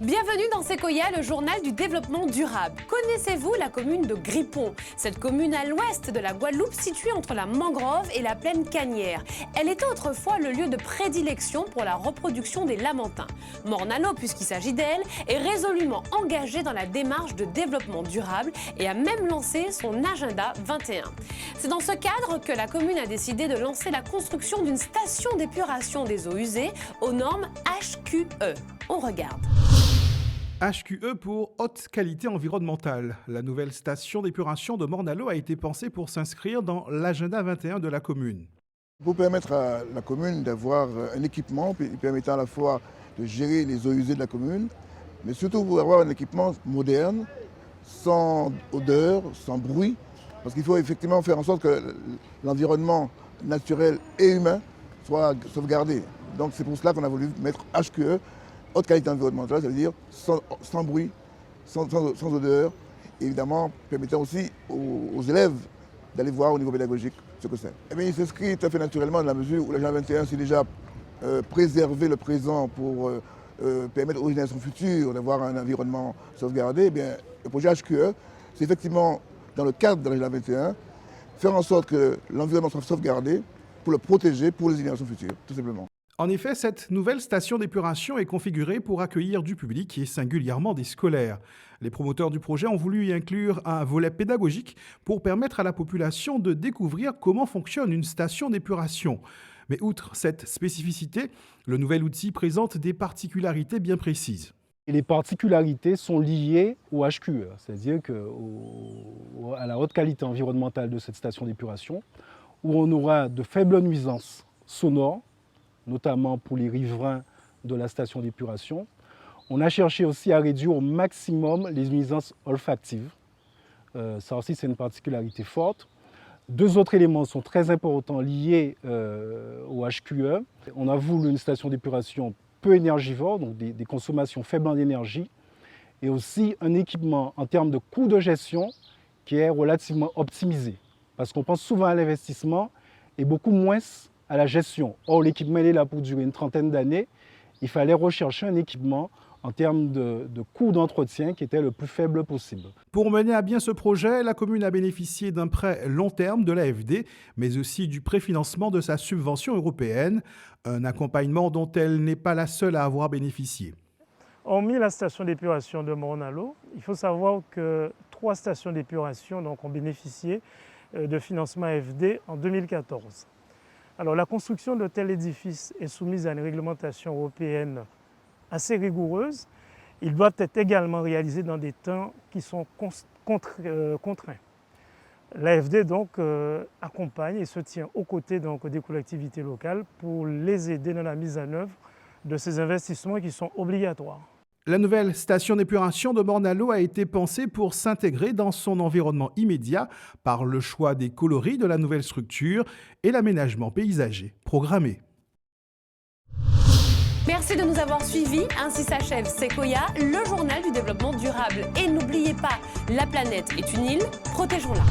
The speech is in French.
Bienvenue dans Sequoia, le journal du développement durable. Connaissez-vous la commune de Gripon? Cette commune à l'ouest de la Guadeloupe, située entre la mangrove et la plaine canière. Elle était autrefois le lieu de prédilection pour la reproduction des lamantins. Morne-à-l'eau, puisqu'il s'agit d'elle, est résolument engagée dans la démarche de développement durable et a même lancé son agenda 21. C'est dans ce cadre que la commune a décidé de lancer la construction d'une station d'épuration des eaux usées aux normes HQE. On regarde. HQE pour haute qualité environnementale. La nouvelle station d'épuration de Morne-à-l'eau a été pensée pour s'inscrire dans l'agenda 21 de la commune. Pour permettre à la commune d'avoir un équipement permettant à la fois de gérer les eaux usées de la commune, mais surtout pour avoir un équipement moderne, sans odeur, sans bruit, parce qu'il faut effectivement faire en sorte que l'environnement naturel et humain soit sauvegardé. Donc c'est pour cela qu'on a voulu mettre HQE, haute qualité environnementale, c'est-à-dire sans bruit, sans odeur, et évidemment permettant aussi aux élèves d'aller voir au niveau pédagogique ce que c'est. Eh bien, il s'inscrit tout à fait naturellement dans la mesure où l'agenda 21 c'est déjà préserver le présent pour permettre aux générations futures d'avoir un environnement sauvegardé. Eh bien, le projet HQE, c'est effectivement dans le cadre de l'agenda 21, faire en sorte que l'environnement soit sauvegardé pour le protéger pour les générations futures, tout simplement. En effet, cette nouvelle station d'épuration est configurée pour accueillir du public et singulièrement des scolaires. Les promoteurs du projet ont voulu y inclure un volet pédagogique pour permettre à la population de découvrir comment fonctionne une station d'épuration. Mais outre cette spécificité, le nouvel outil présente des particularités bien précises. Et les particularités sont liées au HQE, c'est-à-dire à la haute qualité environnementale de cette station d'épuration, où on aura de faibles nuisances sonores, notamment pour les riverains de la station d'épuration. On a cherché aussi à réduire au maximum les nuisances olfactives. Ça aussi, c'est une particularité forte. Deux autres éléments sont très importants liés au HQE. On a voulu une station d'épuration peu énergivore, donc des consommations faibles en énergie, et aussi un équipement en termes de coût de gestion qui est relativement optimisé. Parce qu'on pense souvent à l'investissement et beaucoup moins à la gestion. Or, l'équipement est là pour durer une trentaine d'années. Il fallait rechercher un équipement en termes de coût d'entretien qui était le plus faible possible. Pour mener à bien ce projet, la commune a bénéficié d'un prêt long terme de l'AFD, mais aussi du préfinancement de sa subvention européenne, un accompagnement dont elle n'est pas la seule à avoir bénéficié. Hormis la station d'épuration de Morne-à-l'eau, il faut savoir que 3 stations d'épuration ont bénéficié de financement AFD en 2014. Alors, la construction de tel édifice est soumise à une réglementation européenne assez rigoureuse. Ils doivent être également réalisés dans des temps qui sont contraints. L'AFD accompagne et se tient aux côtés des collectivités locales pour les aider dans la mise en œuvre de ces investissements qui sont obligatoires. La nouvelle station d'épuration de Morne-à-l'eau a été pensée pour s'intégrer dans son environnement immédiat par le choix des coloris de la nouvelle structure et l'aménagement paysager programmé. Merci de nous avoir suivis. Ainsi s'achève Sequoia, le journal du développement durable. Et n'oubliez pas, la planète est une île, protégeons-la.